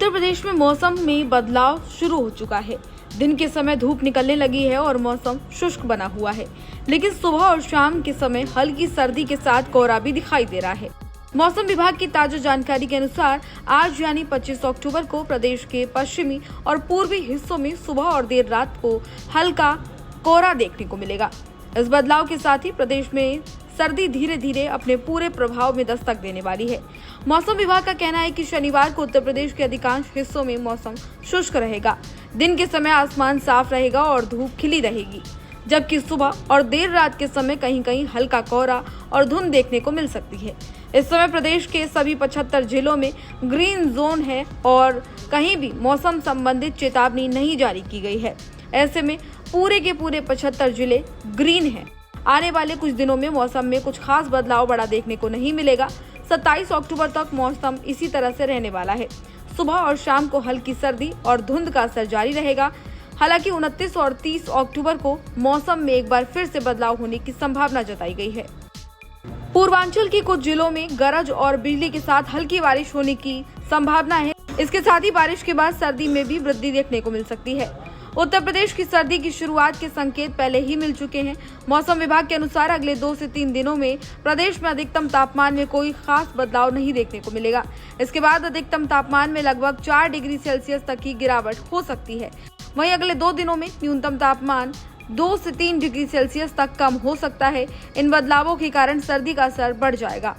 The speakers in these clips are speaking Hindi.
उत्तर प्रदेश में मौसम में बदलाव शुरू हो चुका है। दिन के समय धूप निकलने लगी है और मौसम शुष्क बना हुआ है, लेकिन सुबह और शाम के समय हल्की सर्दी के साथ कोहरा भी दिखाई दे रहा है। मौसम विभाग की ताजा जानकारी के अनुसार आज यानी 25 अक्टूबर को प्रदेश के पश्चिमी और पूर्वी हिस्सों में सुबह और देर रात को हल्का कोहरा देखने को मिलेगा। इस बदलाव के साथ ही प्रदेश में सर्दी धीरे धीरे अपने पूरे प्रभाव में दस्तक देने वाली है। मौसम विभाग का कहना है कि शनिवार को उत्तर प्रदेश के अधिकांश हिस्सों में मौसम शुष्क रहेगा। दिन के समय आसमान साफ रहेगा और धूप खिली रहेगी, जबकि सुबह और देर रात के समय कहीं कहीं हल्का कोहरा और धुंध देखने को मिल सकती है। इस समय प्रदेश के सभी 75 जिलों में ग्रीन जोन है और कहीं भी मौसम संबंधित चेतावनी नहीं जारी की गई है। ऐसे में पूरे के पूरे 75 जिले ग्रीन हैं। आने वाले कुछ दिनों में मौसम में कुछ खास बदलाव बड़ा देखने को नहीं मिलेगा। 27 अक्टूबर तक मौसम इसी तरह से रहने वाला है। सुबह और शाम को हल्की सर्दी और धुंध का असर जारी रहेगा। हालांकि 29 और 30 अक्टूबर को मौसम में एक बार फिर से बदलाव होने की संभावना जताई गई है। पूर्वांचल के कुछ जिलों में गरज और बिजली के साथ हल्की बारिश होने की संभावना है। इसके साथ ही बारिश के बाद सर्दी में भी वृद्धि देखने को मिल सकती है। उत्तर प्रदेश की सर्दी की शुरुआत के संकेत पहले ही मिल चुके हैं। मौसम विभाग के अनुसार अगले 2 से 3 दिनों में प्रदेश में अधिकतम तापमान में कोई खास बदलाव नहीं देखने को मिलेगा। इसके बाद अधिकतम तापमान में लगभग 4 डिग्री सेल्सियस तक की गिरावट हो सकती है। वहीं अगले 2 दिनों में न्यूनतम तापमान 2 से 3 डिग्री सेल्सियस तक कम हो सकता है। इन बदलावों के कारण सर्दी का असर बढ़ जाएगा।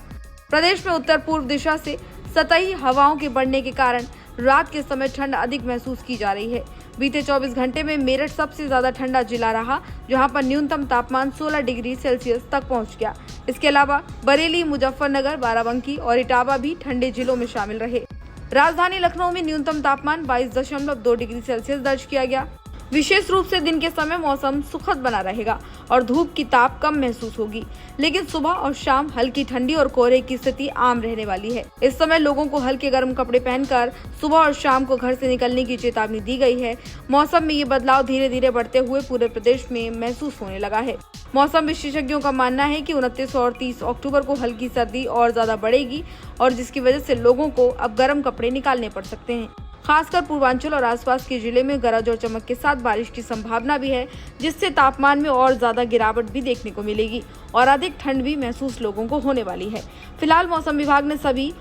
प्रदेश में उत्तर पूर्व दिशा से सतही हवाओं के बढ़ने के कारण रात के समय ठंड अधिक महसूस की जा रही है। बीते 24 घंटे में मेरठ सबसे ज्यादा ठंडा जिला रहा, जहां पर न्यूनतम तापमान 16 डिग्री सेल्सियस तक पहुंच गया। इसके अलावा बरेली, मुजफ्फरनगर, बाराबंकी और इटावा भी ठंडे जिलों में शामिल रहे। राजधानी लखनऊ में न्यूनतम तापमान 22.2 डिग्री सेल्सियस दर्ज किया गया। विशेष रूप से दिन के समय मौसम सुखद बना रहेगा और धूप की ताप कम महसूस होगी, लेकिन सुबह और शाम हल्की ठंडी और कोहरे की स्थिति आम रहने वाली है। इस समय लोगों को हल्के गर्म कपड़े पहनकर सुबह और शाम को घर से निकलने की चेतावनी दी गई है। मौसम में ये बदलाव धीरे धीरे बढ़ते हुए पूरे प्रदेश में महसूस होने लगा है। मौसम विशेषज्ञों का मानना है कि 29 और 30 अक्टूबर को हल्की सर्दी और ज्यादा बढ़ेगी और जिसकी वजह से लोगों को अब गर्म कपड़े निकालने पड़ सकते हैं। खासकर पूर्वांचल और आसपास के जिले में गरज और चमक के साथ बारिश की संभावना भी है, जिससे तापमान में और ज्यादा गिरावट भी देखने को मिलेगी और अधिक ठंड भी महसूस लोगों को होने वाली है। फिलहाल मौसम विभाग ने सभी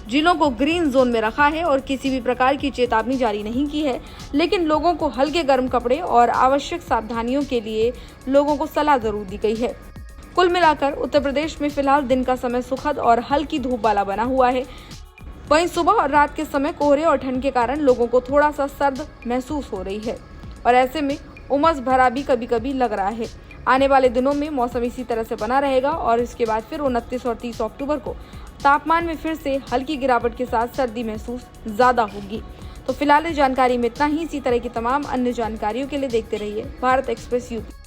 जिलों को ग्रीन जोन में रखा है और किसी भी प्रकार की चेतावनी जारी नहीं की है, लेकिन लोगों को हल्के गर्म कपड़े और आवश्यक सावधानियों के लिए लोगों को सलाह जरूर दी गई है। कुल मिलाकर उत्तर प्रदेश में फिलहाल दिन का समय सुखद और हल्की धूप वाला बना हुआ है। वहीं सुबह और रात के समय कोहरे और ठंड के कारण लोगों को थोड़ा सा सर्द महसूस हो रही है और ऐसे में उमस भरा भी कभी कभी लग रहा है। आने वाले दिनों में मौसम इसी तरह से बना रहेगा और इसके बाद फिर 29 और 30 अक्टूबर को तापमान में फिर से हल्की गिरावट के साथ सर्दी महसूस ज्यादा होगी। तो फिलहाल इस जानकारी में इतना ही। इसी तरह की तमाम अन्य जानकारियों के लिए देखते रहिए भारत एक्सप्रेस यूपी।